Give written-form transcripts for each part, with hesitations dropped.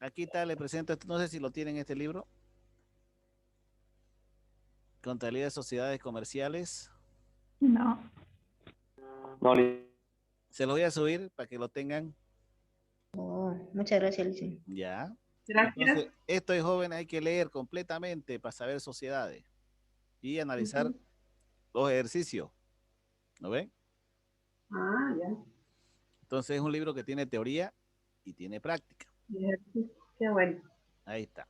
aquí está, le presento, no sé si lo tienen este libro, Contabilidad de Sociedades Comerciales. No. No, Se los voy a subir para que lo tengan Oh, muchas gracias, Licen. ya. Gracias. Entonces, esto es joven, hay que leer completamente para saber sociedades y analizar los ejercicios, ¿no ven? Ah, ya. Entonces es un libro que tiene teoría y tiene práctica. Qué bueno. Ahí está.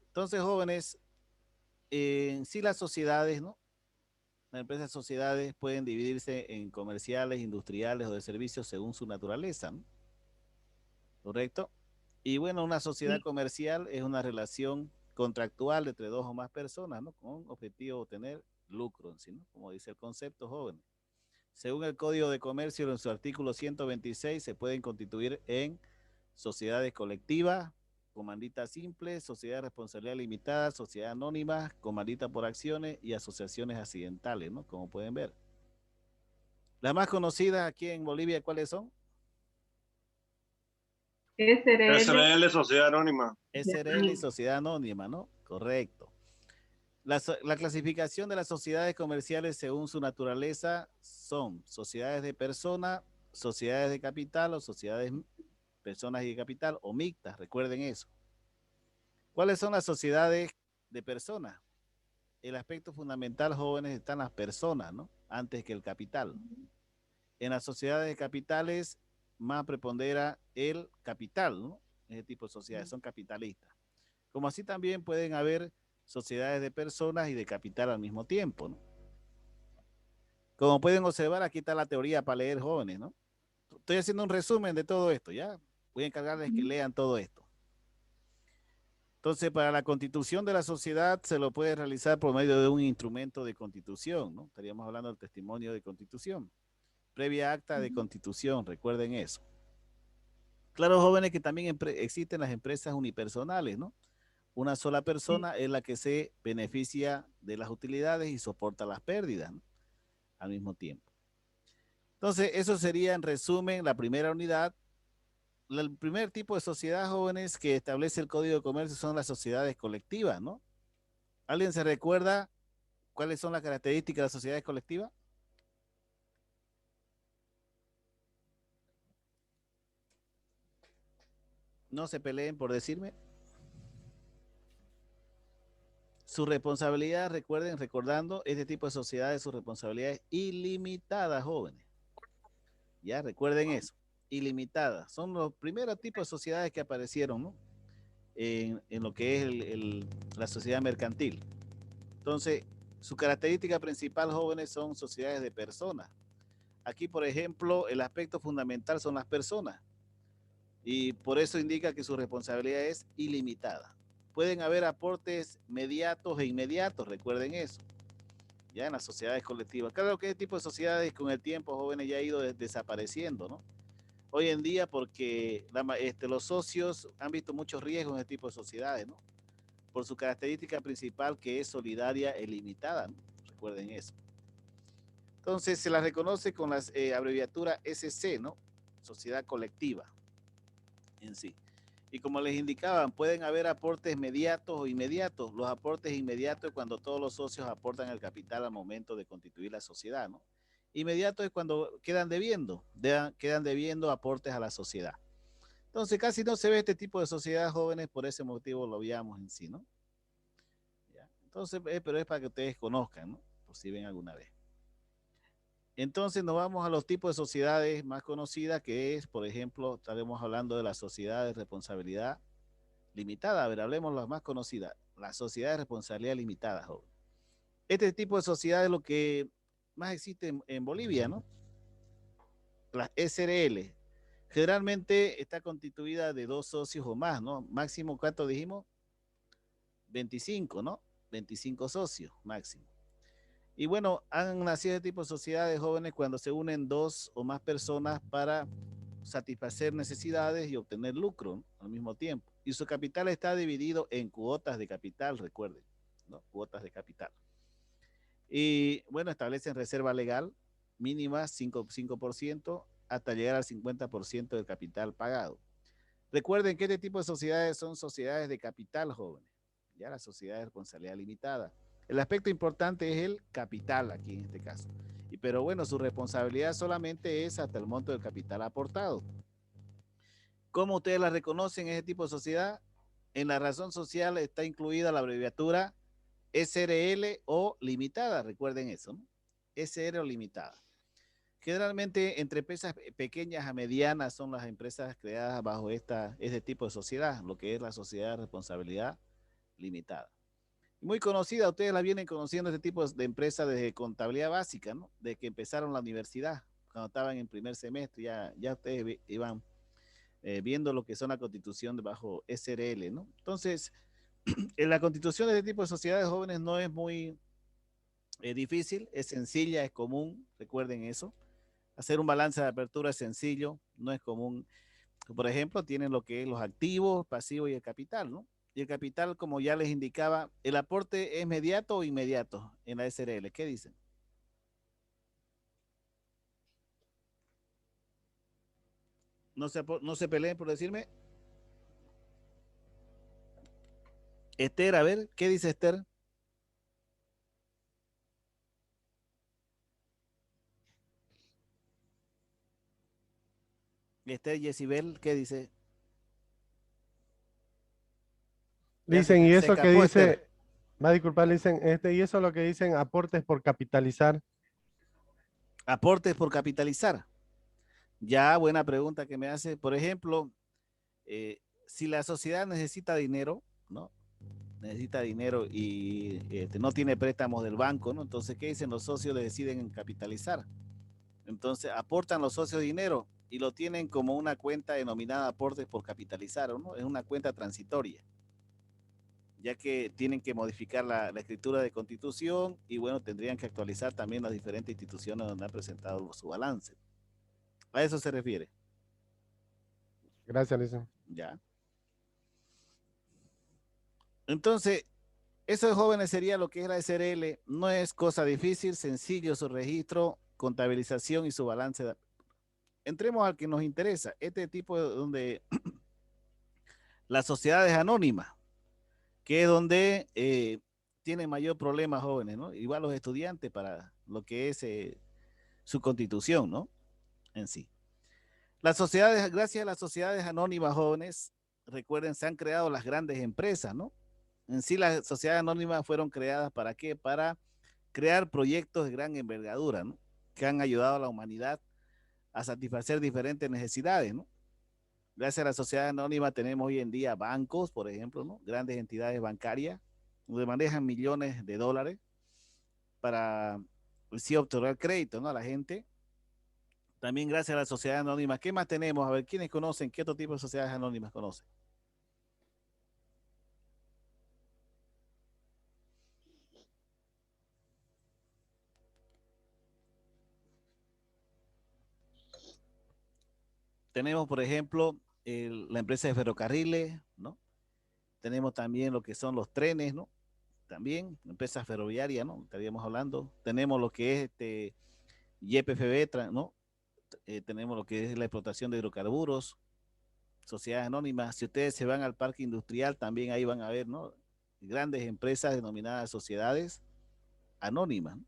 Entonces, jóvenes, en sí las sociedades, ¿no? Las empresas sociedades pueden dividirse en comerciales, industriales o de servicios según su naturaleza, ¿no? ¿Correcto? Y bueno, una sociedad Sí. comercial es una relación contractual entre dos o más personas, ¿no? Con objetivo de obtener lucro, ¿sí, no? Como dice el concepto, joven. Según el Código de Comercio, en su artículo 126, se pueden constituir en sociedades colectivas, comandita simple, sociedad de responsabilidad limitada, sociedad anónima, comandita por acciones y asociaciones accidentales, ¿no? Como pueden ver. Las más conocidas aquí en Bolivia, ¿cuáles son? SRL. SRL, Sociedad Anónima. SRL y sociedad anónima, ¿no? Correcto. La clasificación de las sociedades comerciales según su naturaleza son sociedades de persona, sociedades de capital o sociedades personas y de capital o mixtas, recuerden eso. ¿Cuáles son las sociedades de personas? El aspecto fundamental, jóvenes, están las personas, ¿no? Antes que el capital. En las sociedades de capitales más prepondera el capital, ¿no? Ese tipo de sociedades son capitalistas. Como así también pueden haber sociedades de personas y de capital al mismo tiempo, ¿no? Como pueden observar, aquí está la teoría para leer, jóvenes, ¿no? Estoy haciendo un resumen de todo esto, ¿ya? Voy a encargarles que lean todo esto. Entonces, para la constitución de la sociedad se lo puede realizar por medio de un instrumento de constitución, ¿no? Estaríamos hablando del testimonio de constitución. Previa acta de constitución, recuerden eso. Claro, jóvenes, que también existen las empresas unipersonales, ¿no? Una sola persona es la que se beneficia de las utilidades y soporta las pérdidas, ¿no? Al mismo tiempo. Entonces, eso sería en resumen la primera unidad. El primer tipo de sociedad, jóvenes, que establece el Código de Comercio son las sociedades colectivas, ¿no? ¿Alguien se recuerda cuáles son las características de las sociedades colectivas? No se peleen por decirme. Su responsabilidad, recuerden, recordando, este tipo de sociedades, su responsabilidad es ilimitada, jóvenes. Ya, recuerden eso, ilimitada. Son los primeros tipos de sociedades que aparecieron, ¿no? En lo que es la sociedad mercantil. Entonces, su característica principal, jóvenes, son sociedades de personas. Aquí, por ejemplo, el aspecto fundamental son las personas y por eso indica que su responsabilidad es ilimitada. Pueden haber aportes mediatos e inmediatos, recuerden eso, ya en las sociedades colectivas. Claro que este tipo de sociedades con el tiempo, jóvenes, ya ha ido desapareciendo, ¿no? Hoy en día porque los socios han visto muchos riesgos en este tipo de sociedades, ¿no? Por su característica principal que es solidaria e limitada, ¿no? Recuerden eso. Entonces se la reconoce con la abreviatura SC, ¿no? Sociedad colectiva en sí. Y como les indicaban, pueden haber aportes mediatos o inmediatos. Los aportes inmediatos es cuando todos los socios aportan el capital al momento de constituir la sociedad, ¿no? Inmediato es cuando quedan debiendo aportes a la sociedad. Entonces casi no se ve este tipo de sociedad, jóvenes, por ese motivo lo veamos en sí, ¿no? ¿Ya? Entonces, pero es para que ustedes conozcan, ¿no? Por si ven alguna vez. Entonces nos vamos a los tipos de sociedades más conocidas, que es, por ejemplo, estaremos hablando de la sociedad de responsabilidad limitada. A ver, hablemos de las más conocidas. La sociedad de responsabilidad limitada, joven. Este tipo de sociedad es lo que más existe en Bolivia, ¿no? La SRL. Generalmente está constituida de dos socios o más, ¿no? Máximo, ¿cuánto dijimos? 25, ¿no? 25 socios máximo. Y bueno, han nacido este tipo de sociedades, jóvenes, cuando se unen dos o más personas para satisfacer necesidades y obtener lucro, ¿no? Al mismo tiempo. Y su capital está dividido en cuotas de capital, recuerden, ¿no? Cuotas de capital. Y bueno, establecen reserva legal mínima 5% hasta llegar al 50% del capital pagado. Recuerden que este tipo de sociedades son sociedades de capital, jóvenes. Ya la sociedad de responsabilidad limitada. El aspecto importante es el capital aquí en este caso. Pero bueno, su responsabilidad solamente es hasta el monto del capital aportado. ¿Cómo ustedes la reconocen ese tipo de sociedad? En la razón social está incluida la abreviatura SRL o limitada, recuerden eso, ¿no? SRL o limitada. Generalmente entre empresas pequeñas a medianas son las empresas creadas bajo este tipo de sociedad, lo que es la sociedad de responsabilidad limitada. Muy conocida, ustedes la vienen conociendo este tipo de empresas desde contabilidad básica, ¿no? Desde que empezaron la universidad, cuando estaban en primer semestre, ya ustedes iban viendo lo que son la constitución bajo SRL, ¿no? Entonces, en la constitución de este tipo de sociedades jóvenes no es muy difícil, es sencilla, es común, recuerden eso. Hacer un balance de apertura es sencillo, no es común. Por ejemplo, tienen lo que es los activos, pasivos y el capital, ¿no? Y el capital, como ya les indicaba, ¿el aporte es mediato o inmediato en la SRL? ¿Qué dicen? No se peleen por decirme. Esther, a ver, ¿qué dice Esther? Esther Yesibel, ¿qué dice? Dicen, y Se eso que escapó Esther. dice, va a disculpar, dicen, y eso es lo que dicen aportes por capitalizar. Aportes por capitalizar. Ya, buena pregunta que me hace. Por ejemplo, si la sociedad necesita dinero, ¿no? Necesita dinero y no tiene préstamos del banco, ¿no? Entonces, ¿qué dicen los socios? Le deciden capitalizar. Entonces, aportan los socios dinero y lo tienen como una cuenta denominada aportes por capitalizar, ¿no? Es una cuenta transitoria, ya que tienen que modificar la escritura de constitución y bueno, tendrían que actualizar también las diferentes instituciones donde han presentado su balance. A eso se refiere. Gracias, dicen. Ya. Entonces, eso de jóvenes sería lo que es la SRL. No es cosa difícil, sencillo su registro, contabilización y su balance. Entremos al que nos interesa. Este tipo de donde las sociedades anónimas, que es donde tienen mayor problema jóvenes, ¿no? Igual los estudiantes para lo que es su constitución, ¿no? En sí. Las sociedades, gracias a las sociedades anónimas jóvenes, recuerden, se han creado las grandes empresas, ¿no? En sí, las sociedades anónimas fueron creadas ¿para qué? Para crear proyectos de gran envergadura, ¿no? Que han ayudado a la humanidad a satisfacer diferentes necesidades, ¿no? Gracias a la sociedad anónima tenemos hoy en día bancos, por ejemplo, ¿no? Grandes entidades bancarias, donde manejan millones de dólares para sí obtener crédito, ¿no? A la gente. También gracias a la sociedad anónima. ¿Qué más tenemos? A ver, ¿quiénes conocen? ¿Qué otro tipo de sociedades anónimas conocen? Tenemos, por ejemplo, la empresa de ferrocarriles, ¿no? Tenemos también lo que son los trenes, ¿no? También, empresas ferroviarias, ¿no? Estaríamos hablando. Tenemos lo que es YPFB, ¿no? Tenemos lo que es la explotación de hidrocarburos, sociedades anónimas. Si ustedes se van al parque industrial, también ahí van a ver, ¿no? Grandes empresas denominadas sociedades anónimas, ¿no?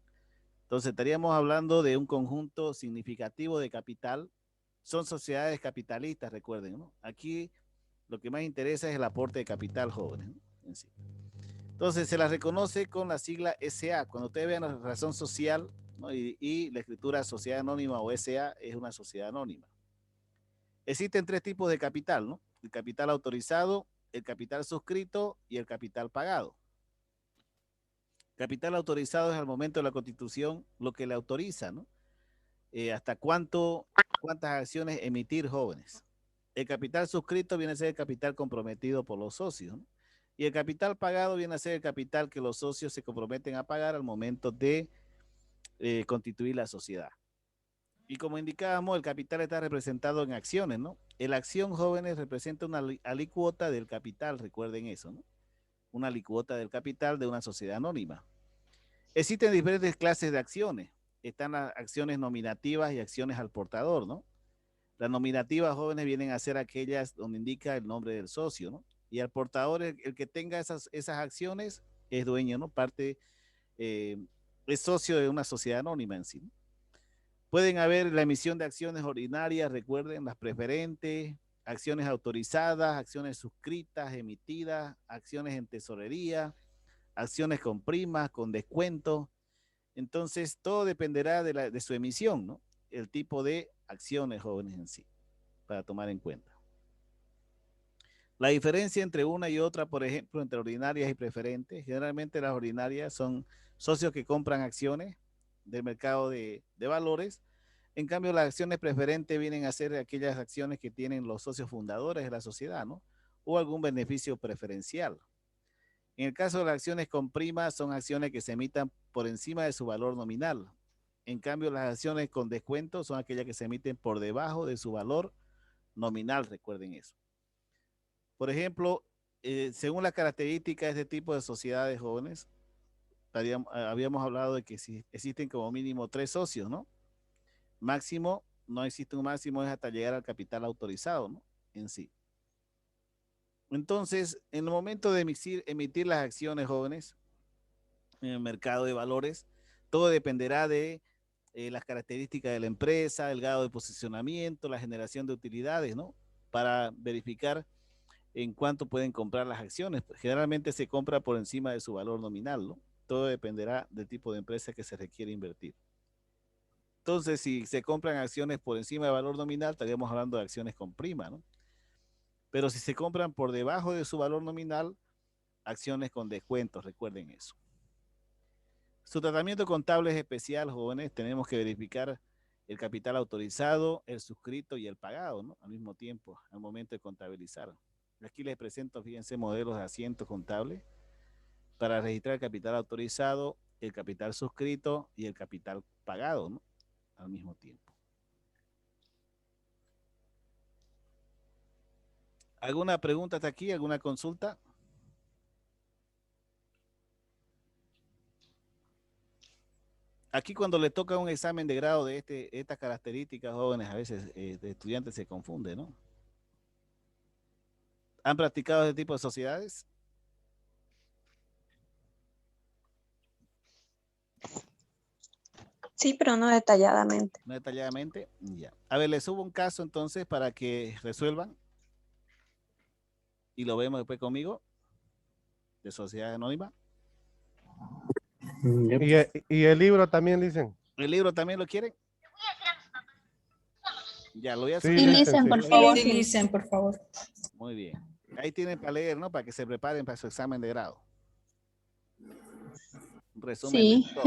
Entonces estaríamos hablando de un conjunto significativo de capital. Son sociedades capitalistas, recuerden, ¿no? Aquí lo que más interesa es el aporte de capital jóvenes, ¿no? En sí. Entonces se las reconoce con la sigla SA. Cuando ustedes vean la razón social, ¿no? y la escritura sociedad anónima o SA es una sociedad anónima. Existen tres tipos de capital, ¿no? El capital autorizado, el capital suscrito y el capital pagado. Capital autorizado es al momento de la constitución lo que le autoriza, ¿no? Hasta cuántas acciones emitir jóvenes. El capital suscrito viene a ser el capital comprometido por los socios, ¿no? Y el capital pagado viene a ser el capital que los socios se comprometen a pagar al momento de constituir la sociedad. Y como indicábamos, el capital está representado en acciones, ¿no? La acción jóvenes representa una alícuota del capital, recuerden eso, ¿no? Una alícuota del capital de una sociedad anónima. Existen diferentes clases de acciones. Están las acciones nominativas y acciones al portador, ¿no? Las nominativas, jóvenes, vienen a ser aquellas donde indica el nombre del socio, ¿no? Y al portador, el que tenga esas acciones, es dueño, ¿no? Es socio de una sociedad anónima en sí, ¿no? Pueden haber la emisión de acciones ordinarias, recuerden, las preferentes, acciones autorizadas, acciones suscritas, emitidas, acciones en tesorería, acciones con primas, con descuento. Entonces, todo dependerá de su emisión, ¿no? El tipo de acciones, jóvenes, en sí, para tomar en cuenta. La diferencia entre una y otra, por ejemplo, entre ordinarias y preferentes, generalmente las ordinarias son socios que compran acciones del mercado de valores. En cambio, las acciones preferentes vienen a ser aquellas acciones que tienen los socios fundadores de la sociedad, ¿no? O algún beneficio preferencial. En el caso de las acciones con prima, son acciones que se emitan por encima de su valor nominal. En cambio, las acciones con descuento son aquellas que se emiten por debajo de su valor nominal, recuerden eso. Por ejemplo, según las características de este tipo de sociedades jóvenes, habíamos hablado de que si existen como mínimo 3 socios, ¿no? Máximo, no existe un máximo, es hasta llegar al capital autorizado, ¿no? En sí. Entonces, en el momento de emitir las acciones, jóvenes, en el mercado de valores, todo dependerá de las características de la empresa, el grado de posicionamiento, la generación de utilidades, ¿no? Para verificar en cuánto pueden comprar las acciones. Generalmente se compra por encima de su valor nominal, ¿no? Todo dependerá del tipo de empresa que se requiere invertir. Entonces, si se compran acciones por encima del valor nominal, estaríamos hablando de acciones con prima, ¿no? Pero si se compran por debajo de su valor nominal, acciones con descuentos, recuerden eso. Su tratamiento contable es especial, jóvenes. Tenemos que verificar el capital autorizado, el suscrito y el pagado, ¿no? Al mismo tiempo, al momento de contabilizar. Aquí les presento, fíjense, modelos de asiento contable para registrar el capital autorizado, el capital suscrito y el capital pagado, ¿no? Al mismo tiempo. ¿Alguna pregunta hasta aquí? ¿Alguna consulta? Aquí cuando le toca un examen de grado de estas características, jóvenes, a veces de estudiantes se confunde, ¿no? ¿Han practicado este tipo de sociedades? Sí, pero no detalladamente. No detalladamente, ya. A ver, les subo un caso entonces para que resuelvan. Y lo vemos después conmigo, de Sociedad Anónima. Y el libro también, dicen. ¿El libro también lo quieren? Ya, lo voy a Sí, subir. Y dicen, listen, sí. por favor. Sí, dicen, por favor. Muy bien. Ahí tienen para leer, ¿no? Para que se preparen para su examen de grado. Un resumen Sí. de todo.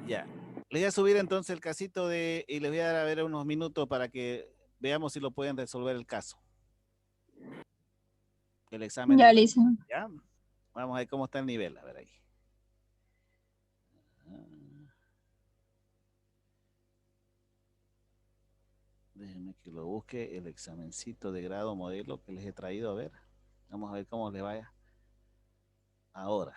Ya. Les voy a subir entonces el casito y les voy a dar a ver unos minutos para que veamos si lo pueden resolver el caso. El examen Ya, de listen. ¿ya? Vamos a ver cómo está el nivel, a ver ahí. Déjenme que lo busque el examencito de grado modelo que les he traído, a ver. Vamos a ver cómo le vaya ahora.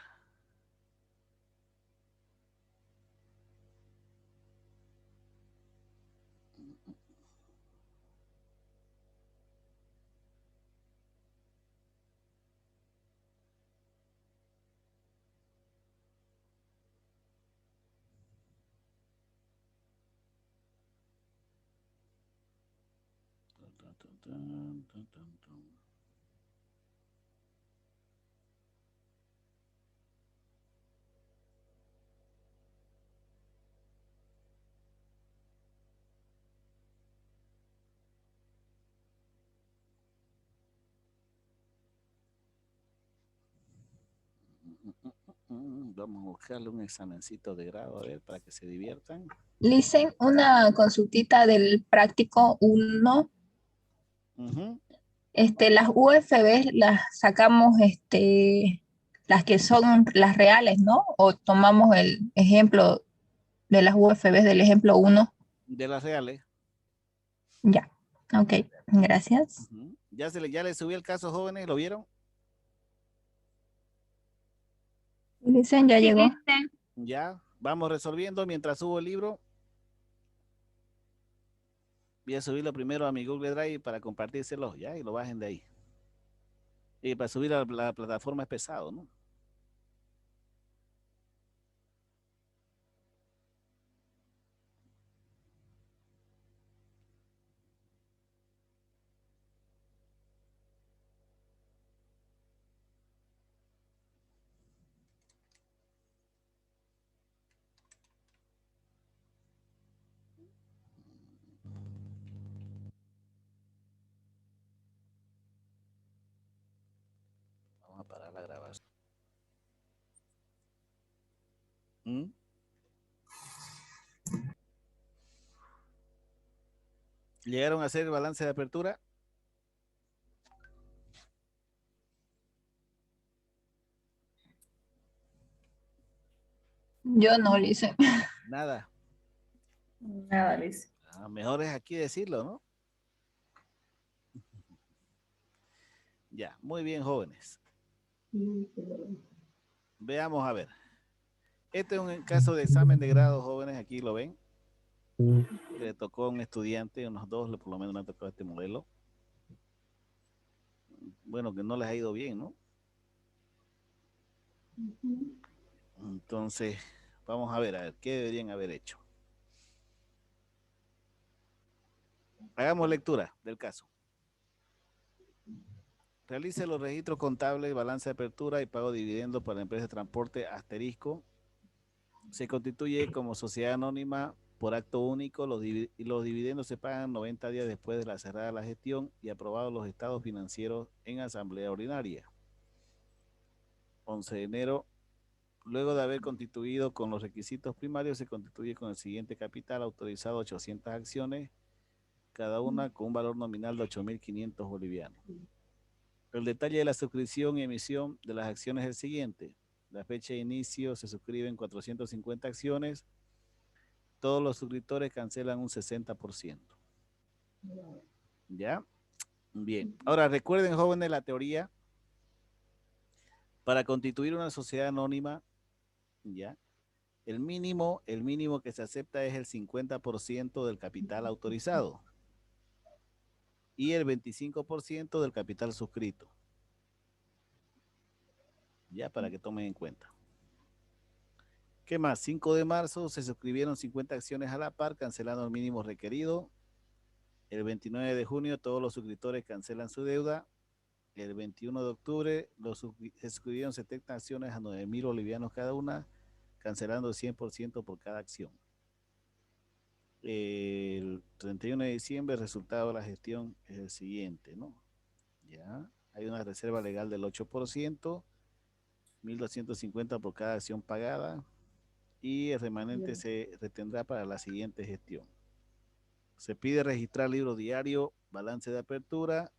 Vamos a buscarle un examencito de grado, a ver, para que se diviertan. Listen, una consultita del práctico 1. Las UFBs las sacamos, las que son las reales, ¿no? O tomamos el ejemplo de las UFBs del ejemplo 1. De las reales. Ya, ok, gracias. Ya les subí el caso, jóvenes, ¿lo vieron? Dicen, ya llegó. Ya, vamos resolviendo mientras subo el libro. Voy a subirlo primero a mi Google Drive para compartírselo, ya, y lo bajen de ahí. Y para subir a la plataforma es pesado, ¿no? Vamos a parar la grabación. ¿Mm? ¿Llegaron a hacer el balance de apertura? Yo no lo hice. Nada. Nada, dice. Mejor es aquí decirlo, ¿no? Ya, muy bien, jóvenes. Veamos a ver. Este es un caso de examen de grado, jóvenes, aquí lo ven. Le tocó a un estudiante, unos dos, por lo menos le tocó a este modelo. Bueno, que no les ha ido bien, ¿no? Entonces, vamos a ver qué deberían haber hecho. Hagamos lectura del caso. Realice los registros contables, balance de apertura y pago de dividendos para la empresa de transporte asterisco. Se constituye como sociedad anónima por acto único. Los dividendos se pagan 90 días después de la cerrada la gestión y aprobados los estados financieros en asamblea ordinaria. 11 de enero. Luego de haber constituido con los requisitos primarios, se constituye con el siguiente capital autorizado: 800 acciones, cada una con un valor nominal de 8.500 bolivianos. El detalle de la suscripción y emisión de las acciones es el siguiente. La fecha de inicio se suscriben 450 acciones. Todos los suscriptores cancelan un 60%. ¿Ya? Bien. Ahora, recuerden, jóvenes, la teoría. Para constituir una sociedad anónima, ¿ya? El mínimo que se acepta es el 50% del capital autorizado y el 25% del capital suscrito. Ya, para que tomen en cuenta. ¿Qué más? 5 de marzo se suscribieron 50 acciones a la par, cancelando el mínimo requerido. El 29 de junio todos los suscriptores cancelan su deuda. El 21 de octubre se suscribieron 70 acciones a 9.000 bolivianos cada una, cancelando el 100% por cada acción. El 31 de diciembre el resultado de la gestión es el siguiente, ¿no? Ya, hay una reserva legal del 8%, 1.250 por cada acción pagada, y el remanente se retendrá para la siguiente gestión. Se pide registrar libro diario, balance de apertura,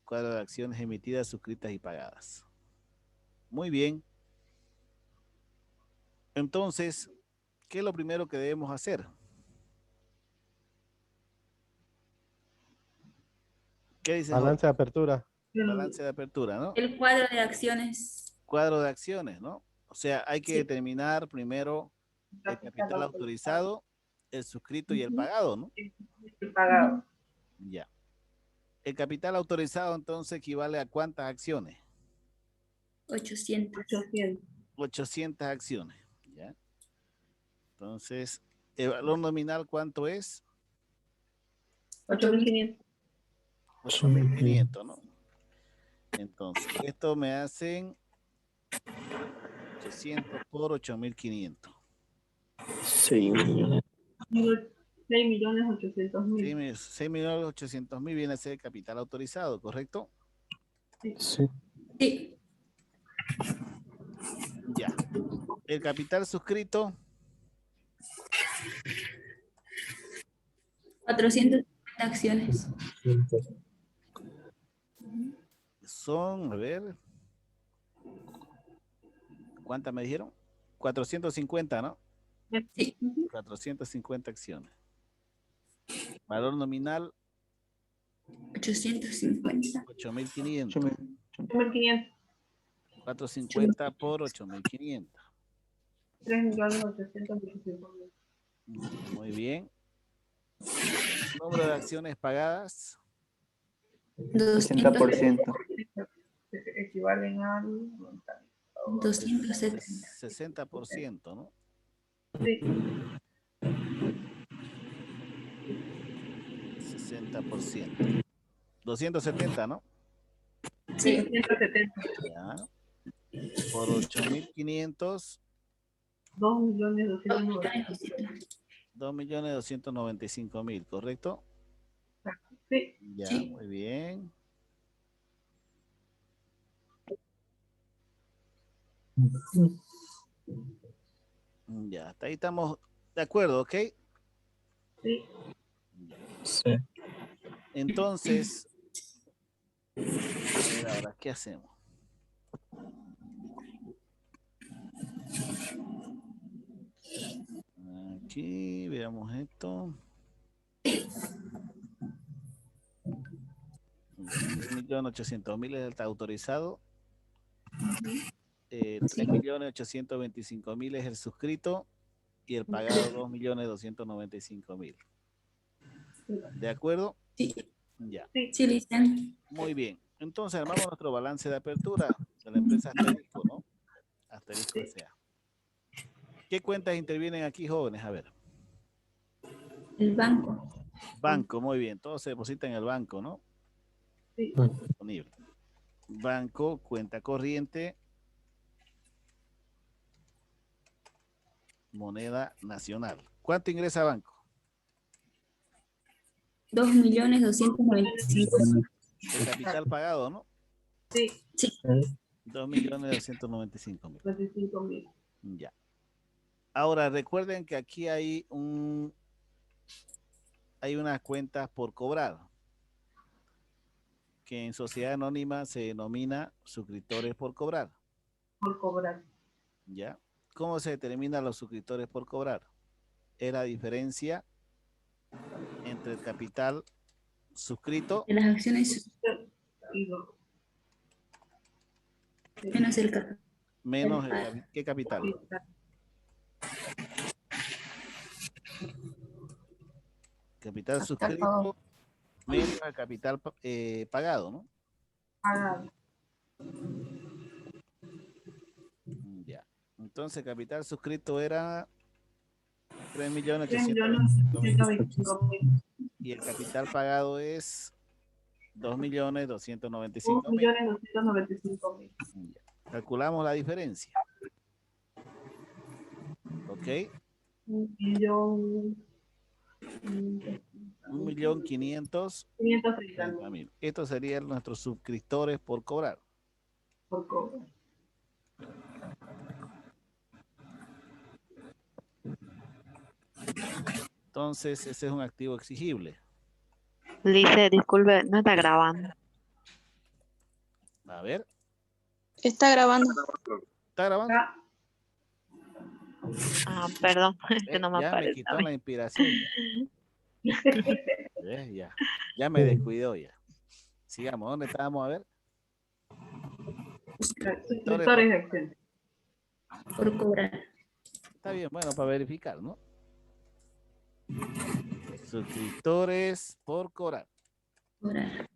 cuadro de acciones emitidas, suscritas y pagadas. Muy bien. Entonces, ¿qué es lo primero que debemos hacer? ¿Qué dice? Balance de apertura. Balance de apertura, ¿no? El cuadro de acciones. Cuadro de acciones, ¿no? O sea, hay que determinar primero el capital autorizado, el suscrito y el pagado, ¿no? El pagado. Ya. El capital autorizado entonces equivale a ¿cuántas acciones? 800. 800 acciones, ¿ya? Entonces, ¿el valor nominal cuánto es? 8.500. 8.500, ¿no? Entonces, esto me hacen 800 por 8.500. 6.800.000. 6.800.000 viene a ser el capital autorizado, ¿correcto? Sí. Sí. Ya. El capital suscrito. 450 acciones. Son, a ver. ¿Cuántas me dijeron? 450, ¿no? Sí. 450 acciones. Valor nominal 850. 8.500. 8.500. 450 por 8.500. 3.800.000. Muy bien. Número de acciones pagadas. 200, 60%. Equivalen al 270. 60%, ¿no? sí, 60%. 270, ¿no? sí, Sí. 170. Ya. Por 8.500, 2.290.000. 2.295.000, ¿correcto? Sí, Ya, Sí. muy bien. Ya, hasta ahí estamos de acuerdo, ¿ok? sí. Sí. Entonces, a ver ahora, ¿qué hacemos? Aquí, veamos esto. 1.800.000 es el autorizado. 3.825.000 es el suscrito y el pagado 2.295.000. ¿De acuerdo? Sí. Ya, Sí, Listen. muy bien. Entonces armamos nuestro balance de apertura de la empresa Asterisco, ¿no? Asterisco S.A. ¿Qué cuentas intervienen aquí, jóvenes? A ver. El banco. Banco, muy bien. Todo se deposita en el banco, ¿no? Sí. Disponible. Banco, cuenta corriente, moneda nacional. ¿Cuánto ingresa a banco? 2.295.000. El capital pagado, ¿no? Sí, Sí. 2.295.000. 25.000. Ya. Ahora recuerden que aquí hay unas cuentas por cobrar, que en sociedad anónima se denomina suscriptores por cobrar. Por cobrar. ¿Ya? ¿Cómo se determinan los suscriptores por cobrar? Es la diferencia entre el capital suscrito De las acciones Y lo- menos el capital. menos ¿qué capital? Capital suscrito menos el capital pagado, ¿no? pagado. Ya. Entonces, capital suscrito era 3.825.000 3.125.000. y el capital pagado es 2.295.000. 2.295.000. Ya. Calculamos la diferencia. ¿Ok? 1.530.000. 1.530.000 Estos serían nuestros suscriptores por cobrar. por cobrar. Entonces, ese es un activo exigible. Lice, disculpe, no está grabando. A ver, Está grabando. ¿está grabando? Ah, Ah, perdón, es que no me Ya me aparece. quitó la inspiración. Ya. Ya me descuidó ya. Sigamos, ¿dónde estábamos? A ver. Suscriptores por- suscriptores de acciones. Por cobrar. Está bien, bueno, para verificar, ¿no? Suscriptores por cobrar. Cobrar.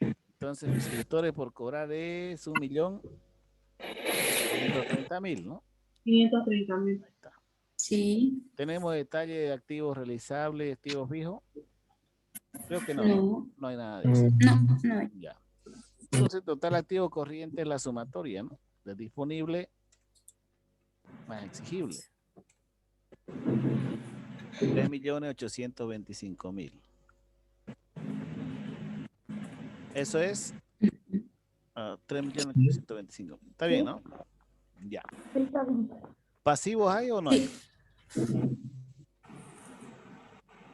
Entonces, suscriptores por cobrar es 1.130.000, ¿no? 530.000. Ahí está. Sí. ¿Tenemos detalle de activos realizables, activos fijos? Creo que no, ¿no? No. No hay nada de eso. No, no hay. Ya. Entonces, total activo corriente es la sumatoria, ¿no? Del disponible más exigible. 3.825.000. Eso es 3.825.000. Está bien, ¿no? Ya. ¿Pasivos hay o no hay? Sí.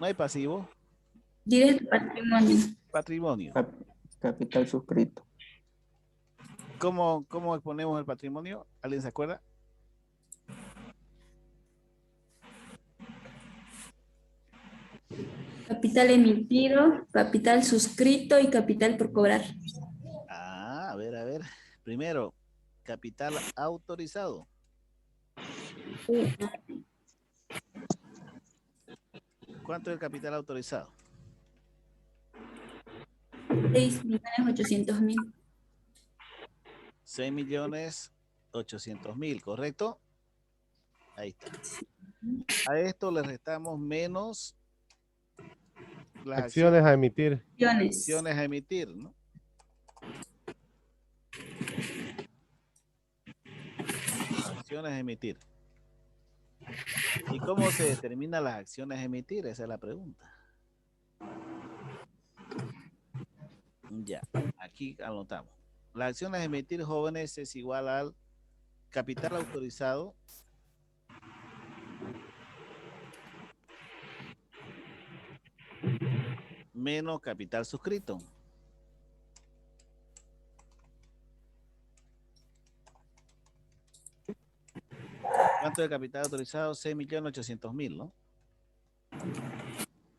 No hay pasivos. Directo patrimonio. Patrimonio. Capital suscrito. ¿Cómo exponemos el patrimonio? ¿Alguien se acuerda? Capital emitido, capital suscrito y capital por cobrar. A ver. Primero, capital autorizado. ¿Cuánto es el capital autorizado? 6.800.000. 6.800.000, ¿correcto? Ahí está. A esto le restamos menos las Acciones a emitir. acciones a emitir, ¿no? Acciones a emitir. ¿Y cómo se determinan las acciones a emitir? Esa es la pregunta. Ya, aquí anotamos. Las acciones a emitir, jóvenes, es igual al capital autorizado menos capital suscrito. ¿Cuánto es el capital autorizado? 6.800.000, ¿no?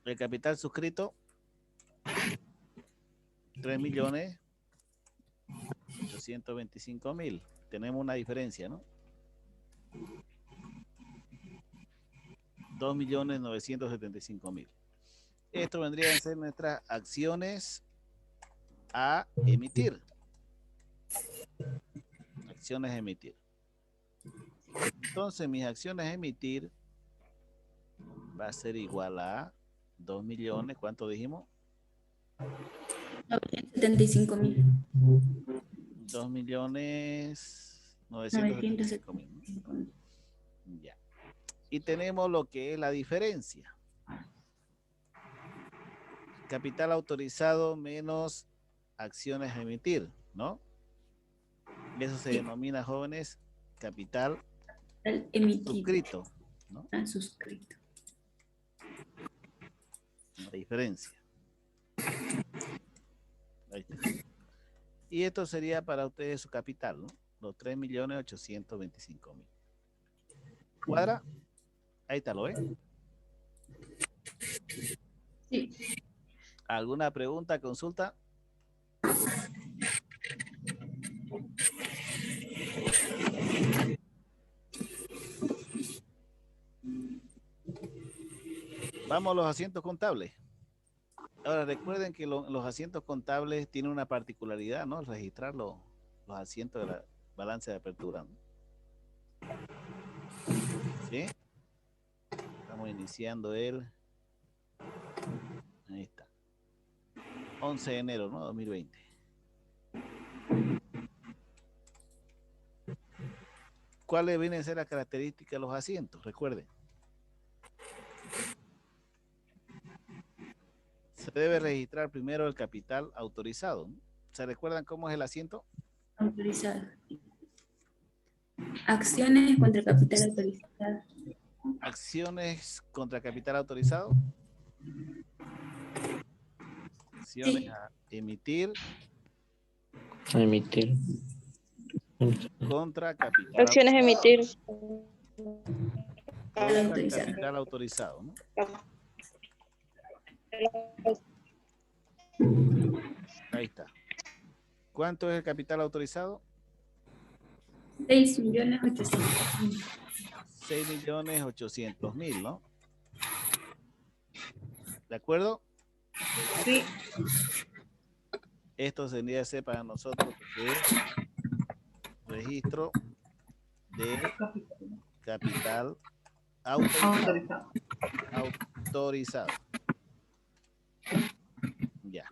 El capital suscrito, 3.825.000. Tenemos una diferencia, ¿no? 2.975.000. Esto vendría a ser nuestras acciones a emitir. Acciones a emitir. Entonces, mis acciones a emitir va a ser igual a 2 millones, ¿cuánto dijimos? 975.000. 2.975.000. Ya. Y tenemos lo que es la diferencia. Capital autorizado menos acciones a emitir, ¿no? Eso se denomina, jóvenes, capital Emitido. suscrito, ¿no? Suscrito. La diferencia. Ahí está. Y esto sería para ustedes su capital, ¿no? Los 3.825.000. ¿Cuadra? Ahí está, ¿lo ven? Sí. ¿Alguna pregunta, consulta? Vamos a los asientos contables. Ahora recuerden que los asientos contables tienen una particularidad, ¿no? Registrar los asientos de la balanza de apertura, ¿no? ¿Sí? Estamos iniciando ahí está. 11 de enero, ¿no? 2020. ¿Cuáles vienen a ser las características de los asientos? Recuerden. Se debe registrar primero el capital autorizado, ¿no? ¿Se recuerdan cómo es el asiento? Autorizado. Acciones contra capital autorizado. Acciones contra capital autorizado. Acciones Sí. a emitir A emitir. contra capital Acciones a emitir. contra autorizado. capital autorizado, ¿no? Ahí está. ¿Cuánto es el capital autorizado? 6.800.000. 6.800.000, ¿no? ¿De acuerdo? Sí. Esto tendría que ser para nosotros que es registro de capital Autorizado. autorizado. Ya.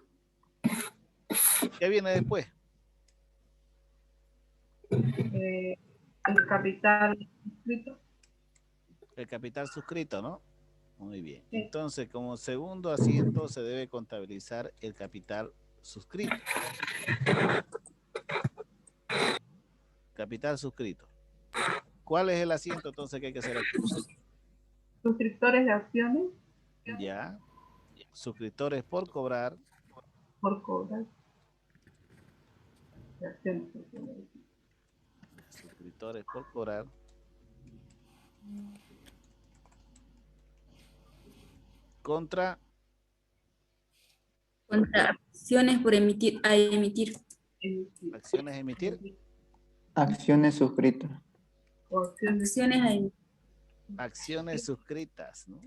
¿Qué viene después? El capital inscrito. El capital suscrito, ¿no? Muy bien. Sí. Entonces, como segundo asiento se debe contabilizar el capital suscrito. Capital suscrito. ¿Cuál es el asiento entonces que hay que hacer aquí? Suscriptores de acciones Ya. Suscriptores por cobrar. por cobrar. De acciones. Suscriptores por cobrar. Contra Acciones por emitir, a emitir. acciones a emitir. Acciones suscritas. O acciones. Acciones a emitir. Acciones suscritas, ¿no?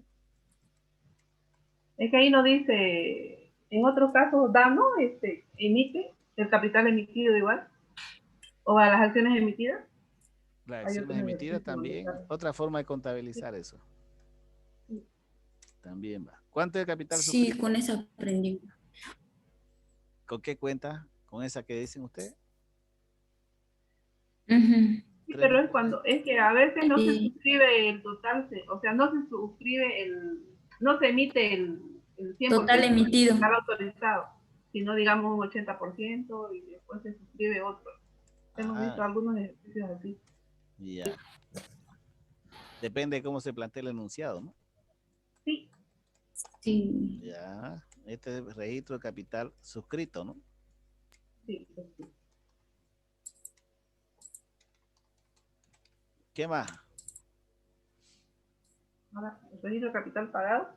Es que ahí no dice, en otros casos da, ¿no? Emite, el capital emitido igual, o a las acciones emitidas. Las Hay acciones otros emitidas ejercicios también, monetarios. otra forma de contabilizar eso. También va. ¿Cuánto es el capital Sí, suscrito? con eso aprendí. ¿Con qué cuenta? ¿Con esa que dicen ustedes? Ujú. Sí, 3 pero es cuando, es que a veces no se Sí, suscribe el total, o sea, no se suscribe no se emite el 100% total del emitido. capital autorizado, sino digamos un 80% y después se suscribe otro. Hemos visto Ah, algunos ejercicios así. ya. Depende de cómo se plantea el enunciado, ¿no? Sí, Sí. Ya. Este es el registro de capital suscrito, ¿no? sí, sí. ¿Qué más? Ahora, el registro de capital pagado.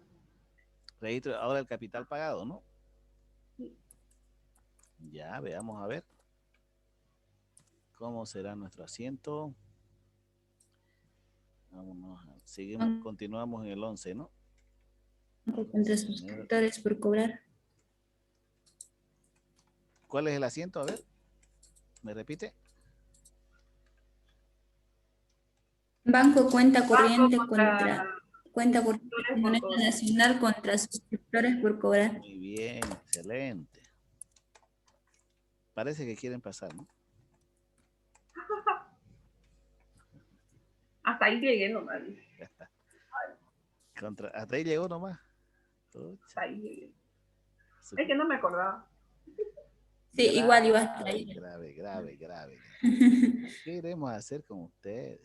Registro, ahora el capital pagado, ¿no? Sí. Ya, veamos a ver cómo será nuestro asiento. Vámonos, seguimos, continuamos en el 11, ¿no? Contra suscriptores por cobrar. ¿Cuál es el asiento? A ver, ¿me repite? Banco cuenta Banco corriente contra cuenta corriente suscriptores por moneda cobrar. nacional contra suscriptores por cobrar. Muy bien, excelente. Parece que quieren pasar, ¿no? Hasta ahí llegué nomás. Hasta ahí llegó nomás. Hasta ahí llegué. Es que no me acordaba. Sí, igual iba hasta ahí. Grave. ¿Qué iremos a hacer con ustedes?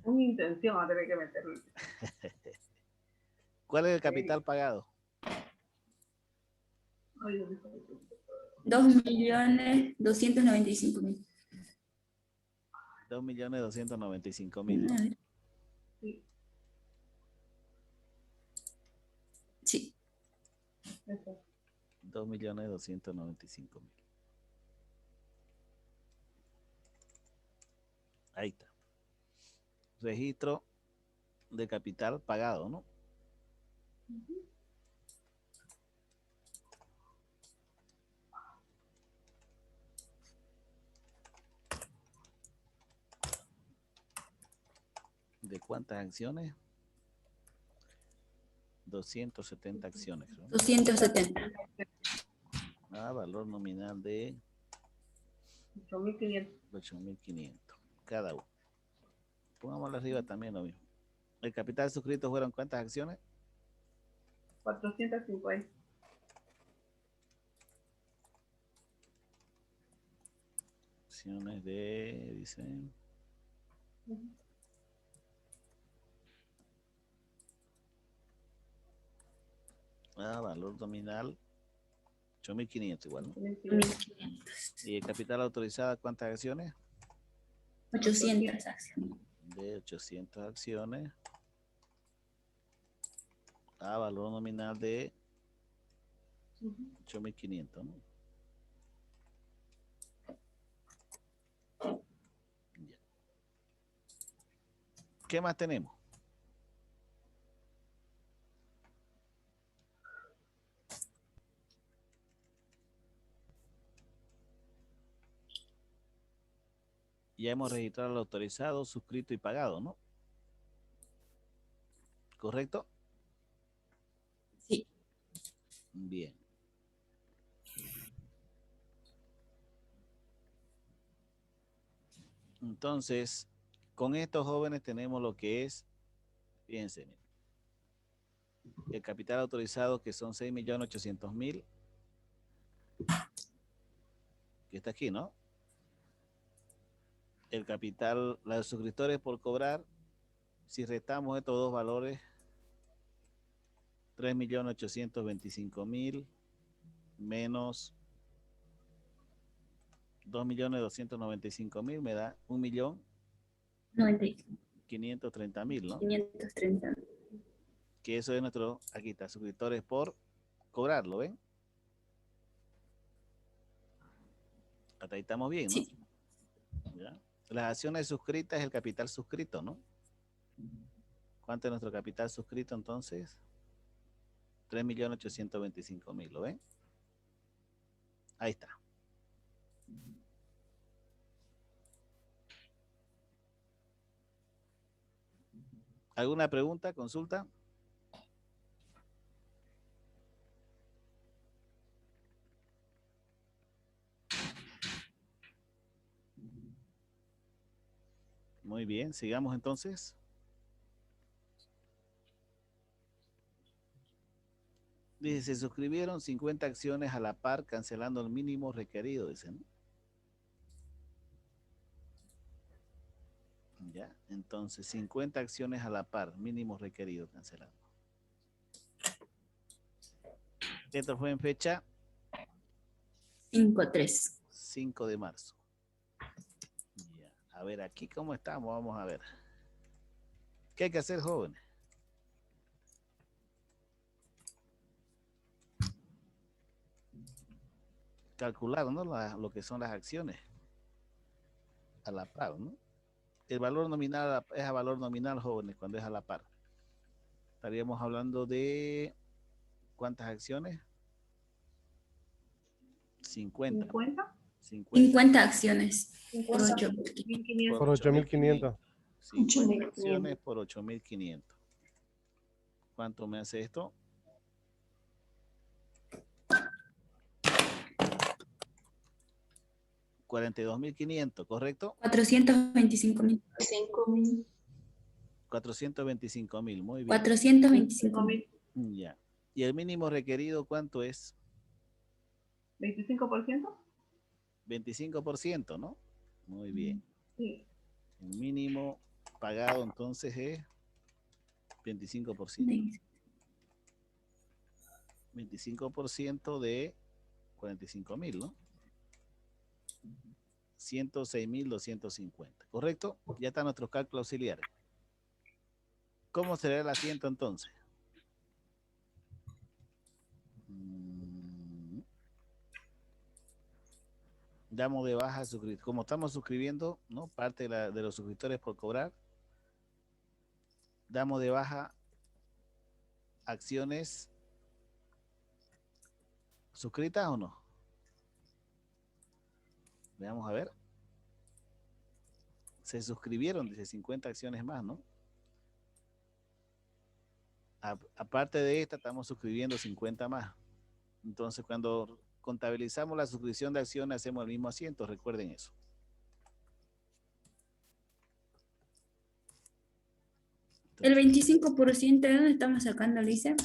Una intención a tener que meterlo. ¿Cuál es el capital pagado? Ay, Dios mío. 2.295.000. 2.295.000, ¿no? A ver, Sí, sí. eso. 2.295.000. Ahí está. Registro de capital pagado, ¿no? ¿De cuántas acciones? 270 acciones, ¿no? 270. Valor nominal de 8.500. 8.500 cada uno. Pongámoslo arriba también lo mismo. ¿El capital suscrito fueron cuántas acciones? 450. Acciones de, dicen. Valor nominal 8.500 igual, ¿no? 1.500. ¿Y el capital autorizado cuántas acciones? 800 acciones. De 800 acciones. Valor nominal de 8.500, ¿no? Ya. ¿Qué más tenemos? Ya hemos registrado el autorizado, suscrito y pagado, ¿no? ¿Correcto? Sí. Bien. Entonces, con estos jóvenes tenemos lo que es, fíjense, el capital autorizado que son 6.800.000, que está aquí, ¿no? El capital, los suscriptores por cobrar, si restamos estos dos valores, 3.825.000 menos 2.295.000 me da 1.530.000, ¿no? 530. Que eso es nuestro, aquí está, suscriptores por cobrarlo, ¿ven? Hasta ahí estamos bien, ¿no? Sí. ¿Ya? Las acciones suscritas es el capital suscrito, ¿no? ¿Cuánto es nuestro capital suscrito entonces? 3.825.000, ¿lo ven? Ahí está. ¿Alguna pregunta, consulta? Muy bien, sigamos entonces. Dice, se suscribieron 50 acciones a la par, cancelando el mínimo requerido, dicen. Ya, entonces 50 acciones a la par, mínimo requerido, cancelando. Esto fue en fecha 5-3. 5 de marzo. Ya. A ver, aquí cómo estamos, vamos a ver. ¿Qué hay que hacer, jóvenes? Calcular, ¿no? Lo que son las acciones a la par, ¿no? El valor nominal es a valor nominal, jóvenes, cuando es a la par. Estaríamos hablando de ¿cuántas acciones? 50. 50. 50 acciones por 50. 8.500. Por 8.500. 50 acciones por 8.500. ¿Cuánto me hace esto? $42.500, ¿correcto? 425.000. 425.000, muy bien. 425.000. Ya. ¿Y el mínimo requerido cuánto es? 25%. 25%, ¿no? Muy bien. Sí. El mínimo pagado entonces es 25%. 25% de 45.000, ¿no? 106.250, ¿correcto? Ya están nuestros cálculos auxiliares. ¿Cómo será el asiento entonces? Damos de baja, como estamos suscribiendo, ¿no? Parte de los suscriptores por cobrar, damos de baja acciones suscritas o no. Veamos a ver. Se suscribieron, dice 50 acciones más, ¿no? Aparte de esta, estamos suscribiendo 50 más. Entonces, cuando contabilizamos la suscripción de acciones, hacemos el mismo asiento, recuerden eso. El 25%, ¿de dónde estamos sacando, Lisa?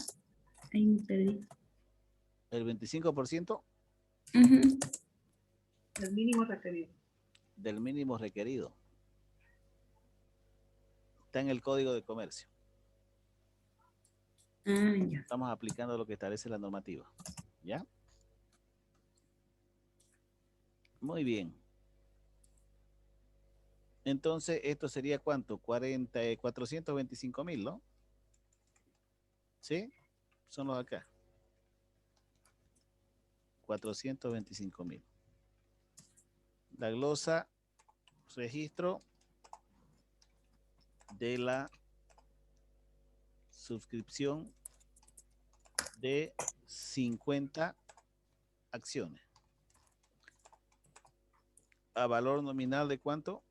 Ahí me perdí. El 25% El mínimo requerido. del mínimo requerido está en el Código de Comercio. Ya. Estamos aplicando lo que establece la normativa. ¿Ya? Muy bien. Entonces, esto sería ¿cuánto? 425.000, ¿no? ¿Sí? Son los acá. 425.000. La glosa, registro de la suscripción de 50 acciones. ¿A valor nominal de cuánto?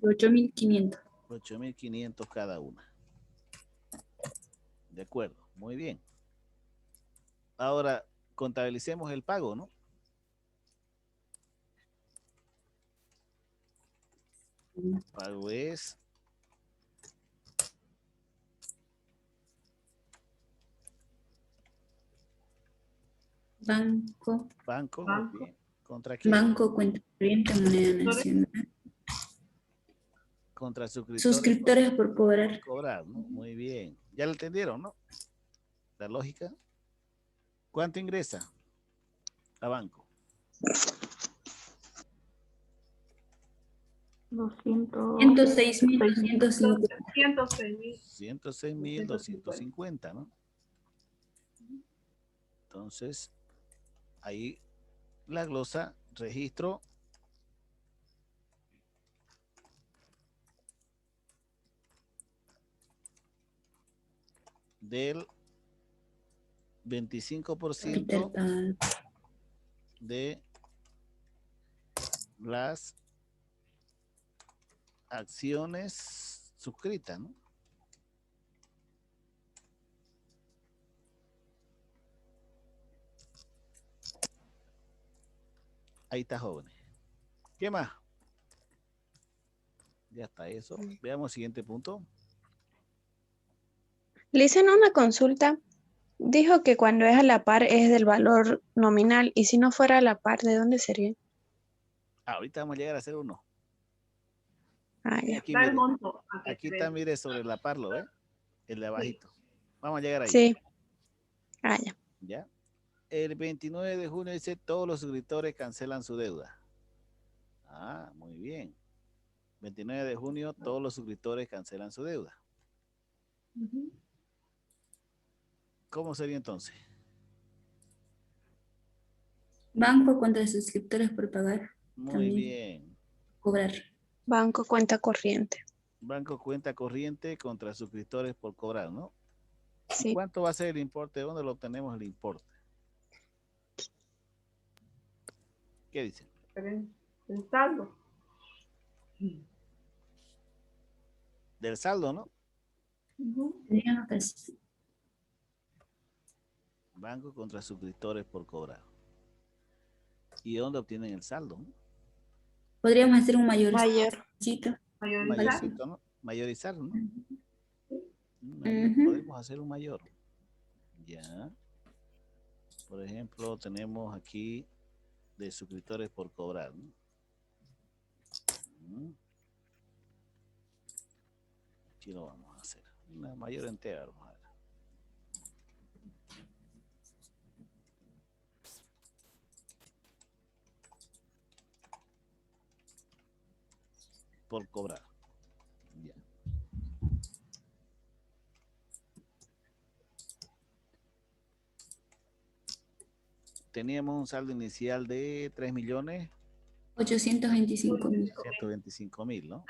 8.500. 8.500 cada una. De acuerdo, muy bien. Ahora, contabilicemos el pago, ¿no? El pago es Banco. Muy bien. ¿Contra quién? Banco, cuenta corriente, moneda nacional. Contra Suscriptores por cobrar. Cobrar, ¿no? Muy bien. Ya lo entendieron, ¿no? La lógica. ¿Cuánto ingresa a banco? 106.250. 106.250, ¿no? Entonces, ahí la glosa, registro del 25% de las acciones suscritas, ¿no? Ahí está, jóvenes. ¿Qué más? Ya está eso. Veamos el siguiente punto. Le hicieron una consulta. Dijo que cuando es a la par es del valor nominal y si no fuera a la par, ¿de dónde sería? Ahorita vamos a llegar a hacer uno. Ah, ya. Aquí, Da el mire, monto. aquí está, mire, sobre la par, ¿lo ve? El de abajito. Vamos a llegar ahí. Sí. Ah, ya. ¿Ya? El 29 de junio dice, todos los suscriptores cancelan su deuda. Ah, muy bien. 29 de junio, todos los suscriptores cancelan su deuda. ¿Cómo sería entonces? Banco contra suscriptores por pagar. Muy También. bien. Cobrar. Banco cuenta corriente. Banco cuenta corriente contra suscriptores por cobrar, ¿no? Sí. ¿Cuánto va a ser el importe? ¿De dónde lo obtenemos el importe? ¿Qué dicen? El saldo. Del saldo, ¿no? Banco contra suscriptores por cobrar. ¿Y dónde obtienen el saldo? Podríamos hacer un mayor. Mayorcito, ¿no? Mayorizar, ¿no? Podemos hacer un mayor. Ya. Por ejemplo, tenemos aquí de suscriptores por cobrar, ¿no? Aquí lo vamos a hacer. Una mayor entera, vamos a ver. Por cobrar. Ya. Teníamos un saldo inicial de 3.825.000. ¿no?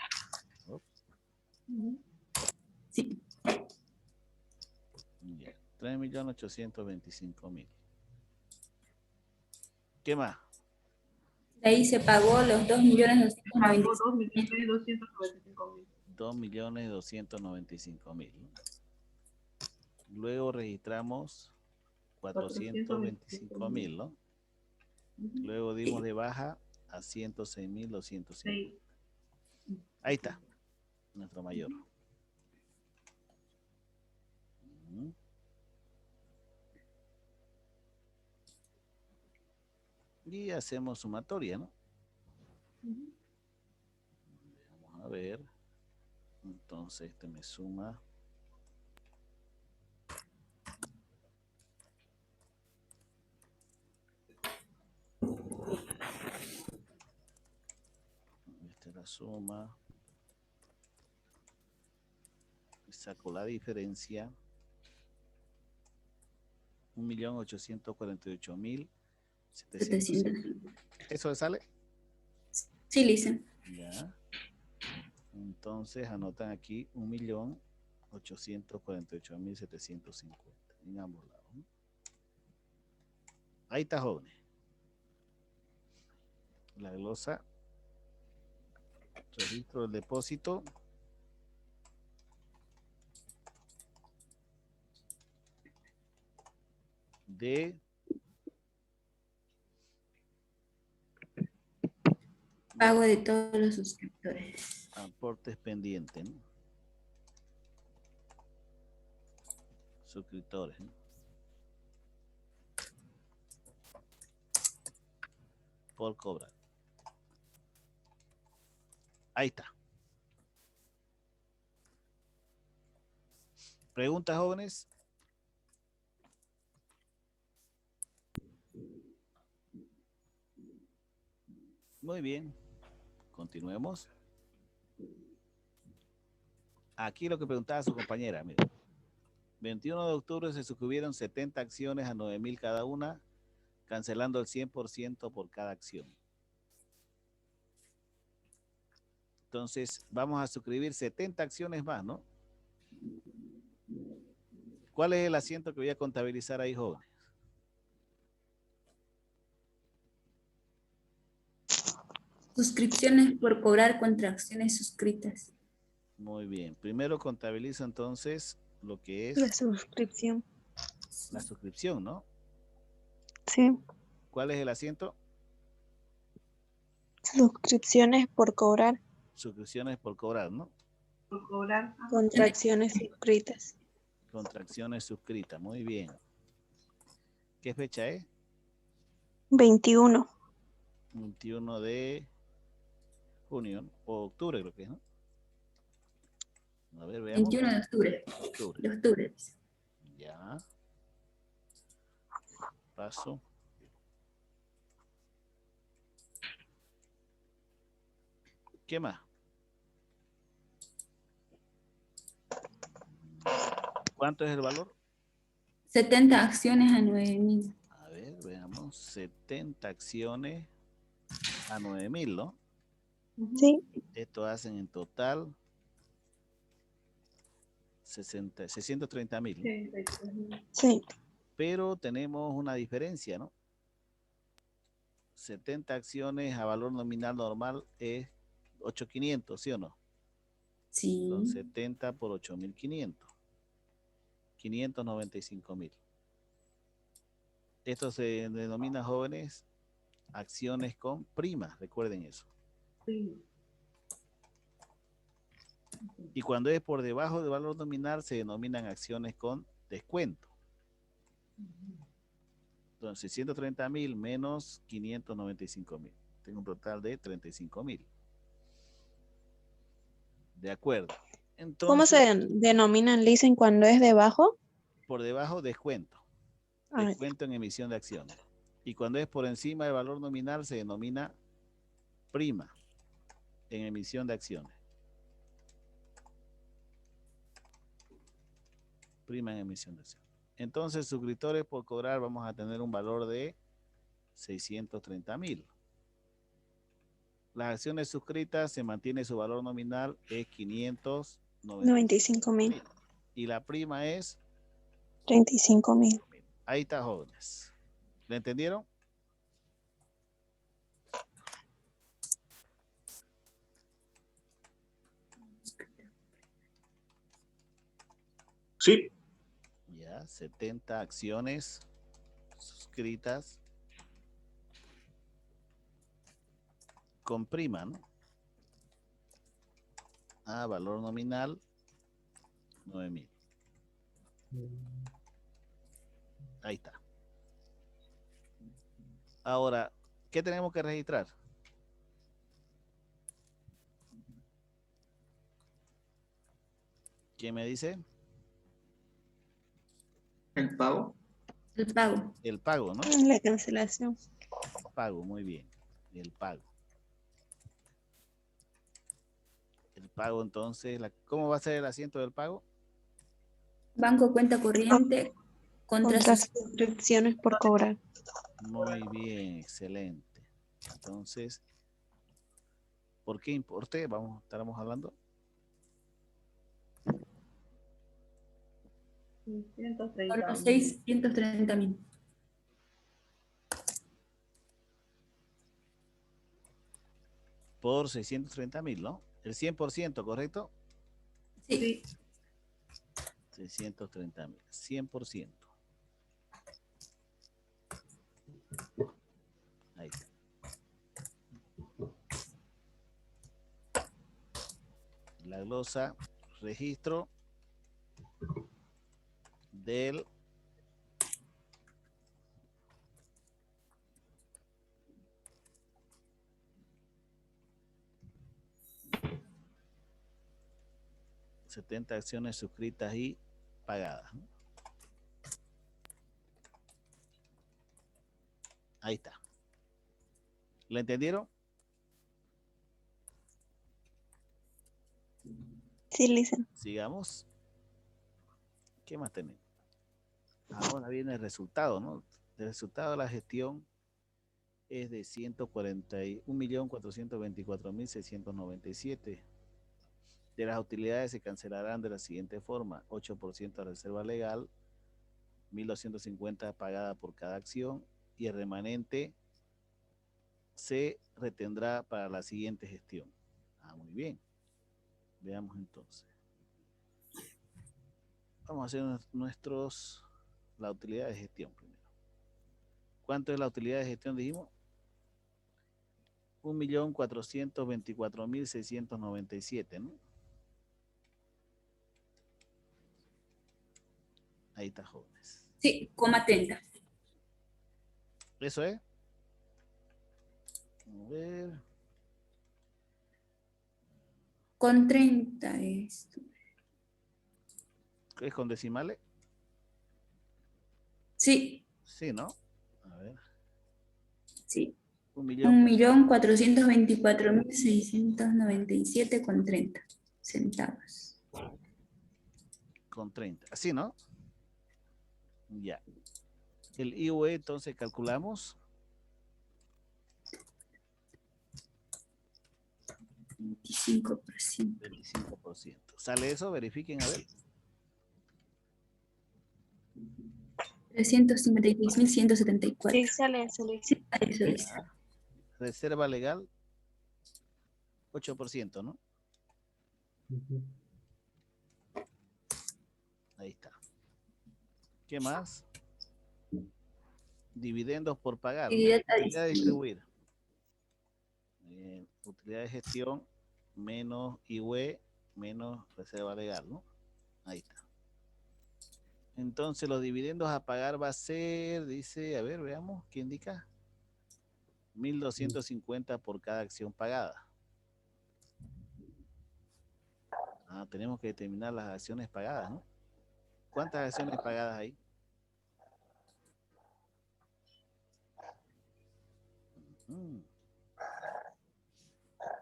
Sí. Ya. 3.825.000. ¿Qué más? De ahí se pagó los 2.295.000. 2.295.000. Luego registramos 425.000, ¿no? Luego dimos de baja a 106.250. Ahí está, nuestro mayor. Y hacemos sumatoria, ¿no? Vamos a ver. Entonces este me suma. Esta es la suma. Y saco la diferencia. 1.848.700. ¿Eso sale? Sí, Lisa. Ya. Entonces anotan aquí 1.848.750 en ambos lados. Ahí está, jóvenes. La glosa. Registro del depósito. De pago de todos los suscriptores. Aportes pendientes, ¿no? Suscriptores, ¿no? Por cobrar. Ahí está. ¿Preguntas, jóvenes? Muy bien. Continuemos. Aquí lo que preguntaba su compañera, mire. 21 de octubre se suscribieron 70 acciones a 9.000 cada una, cancelando el 100% por cada acción. Entonces, vamos a suscribir 70 acciones más, ¿no? ¿Cuál es el asiento que voy a contabilizar ahí, jóvenes? Suscripciones por cobrar contra acciones suscritas. Muy bien. Primero contabilizo entonces lo que La es suscripción. la suscripción, ¿no? Sí. ¿Cuál es el asiento? Suscripciones por cobrar Suscripciones por cobrar, ¿no? Por cobrar. Ajá. contra acciones suscritas. Contracciones suscritas. Muy bien. ¿Qué fecha es? 21. 21 de junio, ¿no? O octubre creo que es, ¿no? A ver, veamos. 21 de octubre. Octubre. De octubre. Ya. Paso. ¿Qué más? ¿Cuánto es el valor? 70 acciones a 9.000. A ver, veamos. 70 acciones a 9.000, ¿no? Sí. Esto hacen en total 630.000. ¿No? Sí. Pero tenemos una diferencia, ¿no? 70 acciones a valor nominal normal es 8.500, ¿sí o no? Sí. Son 70 por 8.500. 595.000. Esto se denomina, jóvenes, acciones con primas, recuerden eso. Sí. Y cuando es por debajo del valor nominal se denominan acciones con descuento. Entonces, 130.000 menos 595.000. Tengo un total de 35.000. De acuerdo. Entonces, ¿Cómo se denominan, Lisen, cuando es debajo? por debajo, descuento. Ah, Descuento en emisión de acciones. Y cuando es por encima del valor nominal se denomina prima en emisión de acciones. Prima en emisión de acciones. Entonces, suscriptores por cobrar vamos a tener un valor de 630.000. Las acciones suscritas se mantiene su valor nominal, es 595.000. Y la prima es 35.000. Ahí está, jóvenes. ¿Le entendieron? Sí. Ya, 70 acciones suscritas con prima, ¿no? A valor nominal 9.000. Ahí está. Ahora, ¿qué tenemos que registrar? ¿Quién me dice? El pago. El pago. El pago, ¿no? La cancelación. Pago, muy bien. El pago. El pago, entonces, ¿cómo va a ser el asiento del pago? Banco cuenta corriente contra suscripciones por cobrar. Muy bien, excelente. Entonces, ¿por qué importe? Estaremos hablando. 630.000. Por 630.000, ¿no? El 100%, ¿correcto? Sí. 630.000, 100%. Ahí está. La glosa, registro del ...70 acciones suscritas y pagadas, ¿no? Ahí está. ¿Lo entendieron? Sí, Lisen. Sigamos. ¿Qué más tenemos? Ahora viene el resultado, ¿no? El resultado de la gestión es de 141.424.697. De las utilidades se cancelarán de la siguiente forma: 8% de reserva legal, 1.250 pagada por cada acción, y el remanente se retendrá para la siguiente gestión. Ah, muy bien. Veamos entonces. Vamos a hacer la utilidad de gestión primero. ¿Cuánto es la utilidad de gestión? Dijimos 1.424.697, ¿no? Ahí está, jóvenes. Sí, coma 30. ¿Eso es? A ver. Con 30 es. ¿Es con decimales? Sí, Sí, ¿no? A ver. sí. 1.424.697,30 centavos. Con 30. Así, ¿no? Ya. El IUE, entonces, calculamos. 25%. 25%. ¿Sale eso? Verifiquen, a ver. 356.174. Sí, sale eso. Sí, eso es. Reserva legal, 8%, ¿no? Ahí está. ¿Qué más? Dividendos por pagar, ¿no? Utilidad de distribuir. Utilidad de gestión menos IUE menos reserva legal, ¿no? Ahí está. Entonces los dividendos a pagar va a ser, dice, a ver, veamos, ¿qué indica? 1.250 por cada acción pagada. Ah, tenemos que determinar las acciones pagadas, ¿no? ¿Cuántas acciones pagadas hay?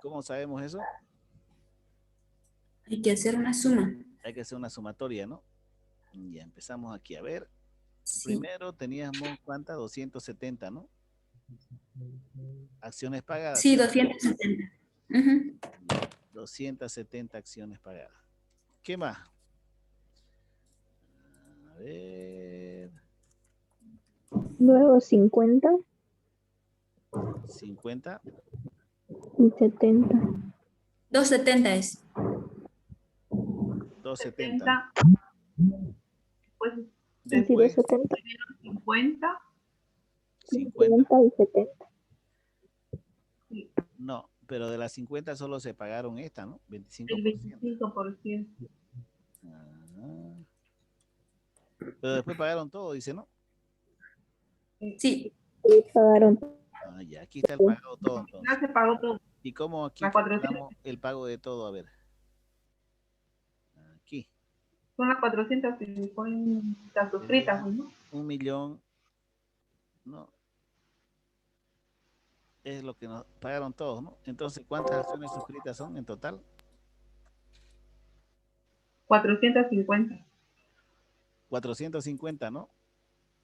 ¿Cómo sabemos eso? Hay que hacer una suma. Hay que hacer una sumatoria, ¿no? Ya empezamos aquí a ver. Sí. Primero teníamos, ¿cuántas? 270, ¿no? Acciones pagadas. Sí, 270. 270 acciones pagadas. ¿Qué más? A ver. Luego 50. 50. Y 70. 270 es. 270. Pues Después, 70. 50. 50 y 70. No, pero de las 50 solo se pagaron esta, ¿no? 25%. El 25%. Pero después pagaron todo, dice, ¿no? Sí. Sí, pagaron. Ah, ya, aquí está el pagado todo, entonces. Ya se pagó todo. ¿Y cómo aquí Las 400. calculamos el pago de todo? A ver. Aquí. Son las 450 suscritas, ¿no? 1.000.000, no. Es lo que nos pagaron todos, ¿no? Entonces, ¿cuántas acciones suscritas son en total? 450. 450, ¿no?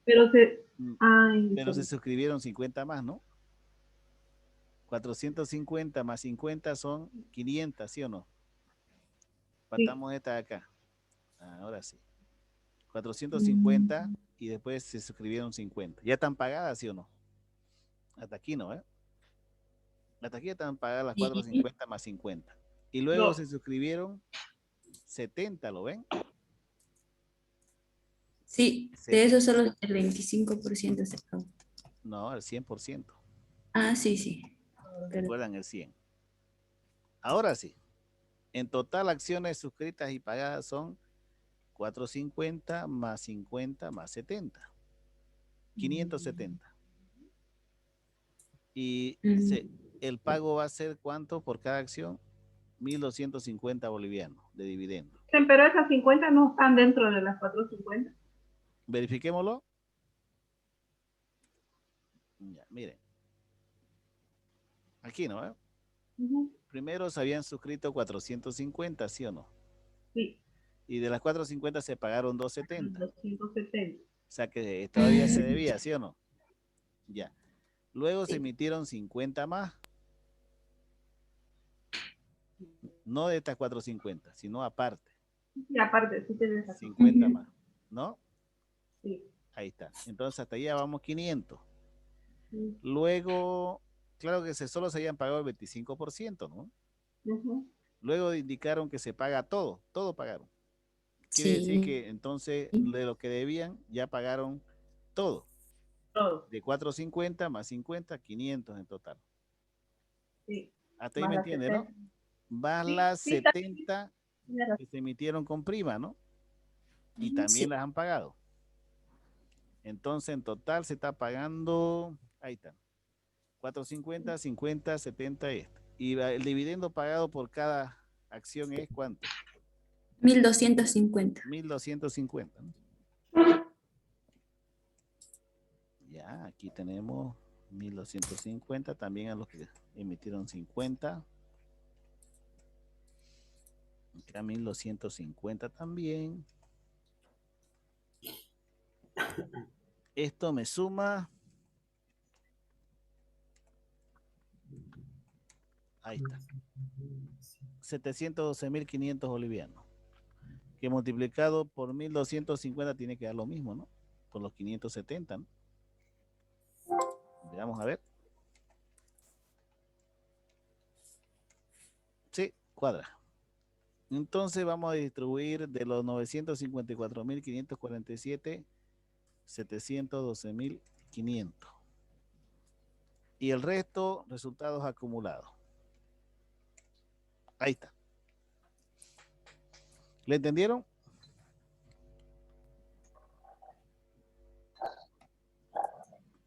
Pero se... Pero se suscribieron 50 más, ¿no? 450 más 50 son 500, ¿sí o no? Faltamos esta de acá. Ahora sí. 450 y después se suscribieron 50. ¿Ya están pagadas, sí o no? Hasta aquí no, ¿eh? Hasta aquí están pagadas las 450 más 50. Y luego se suscribieron 70, ¿lo ven? Sí, de eso solo el 25% se pagó. No, el 100%. Ah, sí, sí. Recuerdan el 100. Ahora sí. En total, acciones suscritas y pagadas son 450 más 50 más 70. 570. Y el pago va a ser ¿cuánto por cada acción? 1.250 bolivianos de dividendo. Pero esas 50 no están dentro de las 450. Verifiquémoslo. Ya, miren. Aquí, ¿no? Primero se habían suscrito 450, ¿sí o no? Sí. Y de las 450 se pagaron 270. 270. O sea que todavía se debía, ¿sí o no? Ya. Luego se emitieron 50 más. No de estas 450, sino aparte. Sí, aparte, sí tienes razón. 50 más, ¿no? Sí. Ahí está. Entonces hasta allá vamos 500. Sí. Luego claro que solo se habían pagado el 25%, ¿no? Ujú. Luego indicaron que se paga todo pagaron. Quiere decir Sí. que entonces de lo que debían ya pagaron todo. Todo. De 450 más 50, 500 en total. Sí. Hasta ahí Más me las entiende, ¿no? 70. Más Sí, las sí, está 70 bien. que se emitieron con prima, ¿no? Y Sí. también las han pagado. Entonces en total se está pagando, ahí está, 450, 50, 70 esto. Y el dividendo pagado por cada acción es ¿cuánto? 1.250. 1.250, ¿no? Ya, aquí tenemos 1.250, también a los que emitieron 50. Acá 1.250 también. Esto me suma. Ahí está. 712.500 bolivianos. Que multiplicado por 1.250 tiene que dar lo mismo, ¿no? Por los 570, ¿no? Vamos a ver. Sí, cuadra. Entonces vamos a distribuir de los 954.547, 712.500. Y el resto, resultados acumulados. Ahí está. ¿Le entendieron?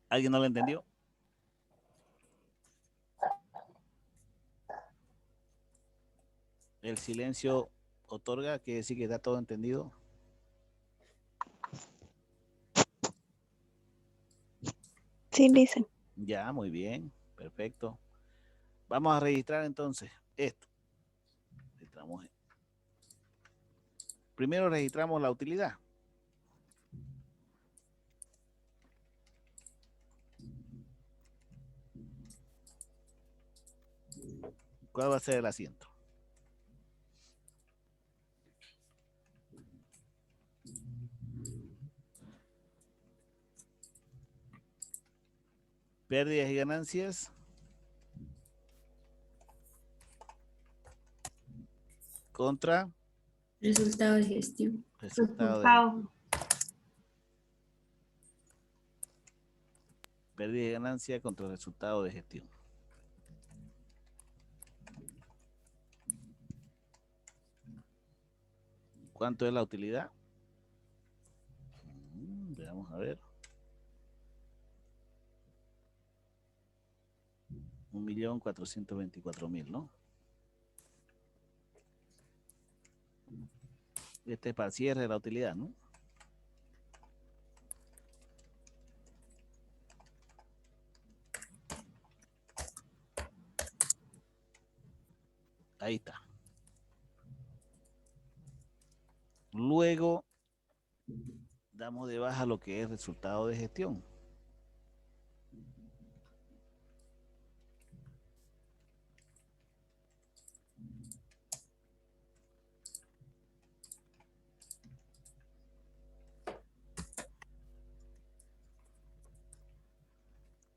¿Alguien no lo entendió? El silencio otorga, que decir que está todo entendido. Sí, dice. Ya, muy bien, perfecto. Vamos a registrar entonces esto. Registramos. Primero registramos la utilidad. ¿Cuál va a ser el asiento? Pérdidas y ganancias. Contra Resultado de gestión. resultado de Resultado. pérdida y ganancia contra resultado de gestión. ¿Cuánto es la utilidad? Veamos a ver. 1.424.000, ¿no? Este es para el cierre de la utilidad, ¿no? Ahí está. Luego damos de baja lo que es resultado de gestión.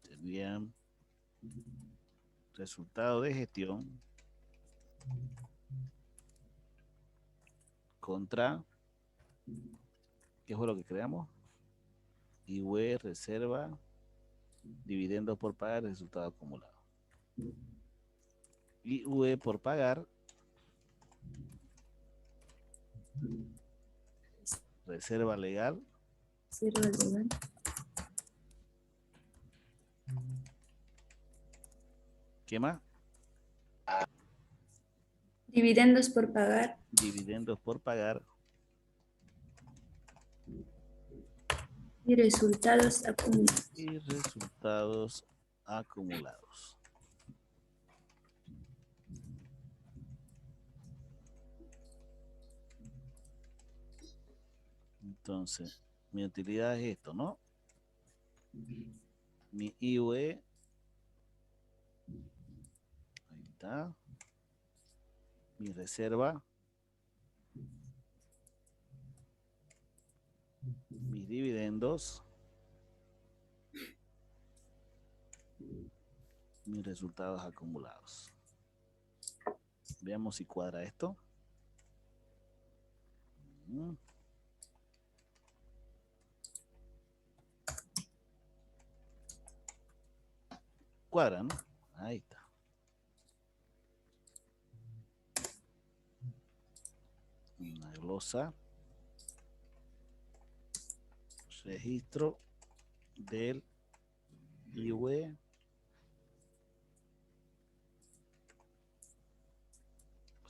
Sería resultado de gestión contra, ¿qué fue lo que creamos? IUE, reserva, dividendos por pagar, resultado acumulado. IUE por pagar, reserva legal, Cierre legal. ¿qué más? Dividendos por pagar. Dividendos por pagar Y resultados acumulados. y resultados acumulados. Entonces, mi utilidad es esto, ¿no? Mi IUE, ahí está. Mi reserva, mis dividendos, Mis resultados acumulados. Veamos si cuadra esto. Cuadra, ¿no? Ahí está. Una glosa. Registro del IUE.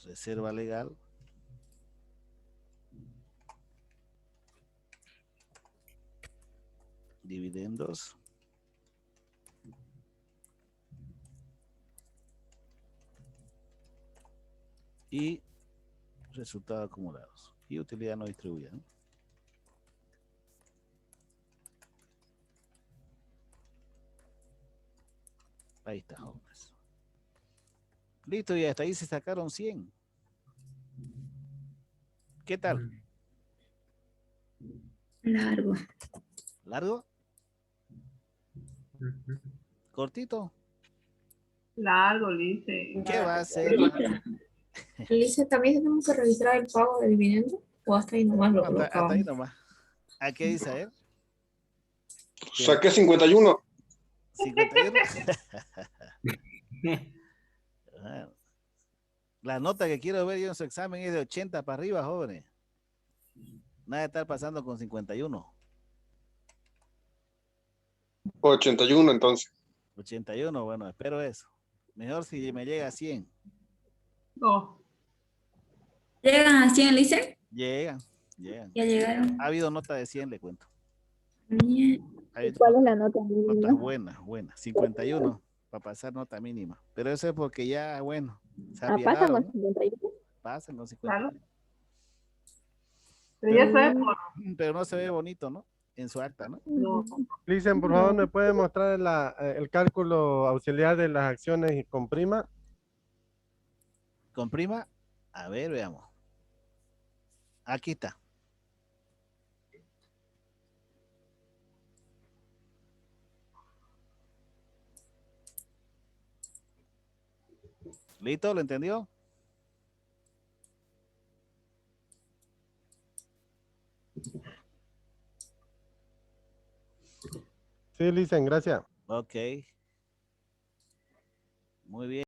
Reserva legal. Dividendos. Y resultados acumulados. Y utilidad no distribuida, ¿no? Ahí está, jóvenes. Listo, y hasta ahí se sacaron 100. ¿Qué tal? Largo. ¿Largo? ¿Cortito? Largo, Lice. ¿Qué va a hacer? Lice, ¿también tenemos que registrar el pago de dividendo? ¿O hasta ahí nomás lo Hasta ahí acabamos? nomás. ¿A qué dice él? Saqué 51. 51. La nota que quiero ver yo en su examen es de 80 para arriba, jóvenes. Nada de estar pasando con 51. 81 entonces. 81, bueno, espero eso. Mejor si me llega a 100. No. ¿Llegan a 100, Lice? Llegan. Ya llegaron. Ha habido nota de 100, le cuento. Bien. ¿Cuál es la nota mínima? Notas buenas. 51 para pasar nota mínima. Pero eso es porque ya, bueno, se ¿Pasan apiadaron, con 51? pasan con 51. Claro. Pero ya sabes por... Pero no se ve bonito, ¿no? En su acta, ¿no? No. Listen, por favor, ¿me puede mostrar el cálculo auxiliar de las acciones y con prima? Con prima, a ver, veamos. Aquí está. ¿Listo? ¿Lo entendió? Sí, Listen, gracias. Ok. Muy bien.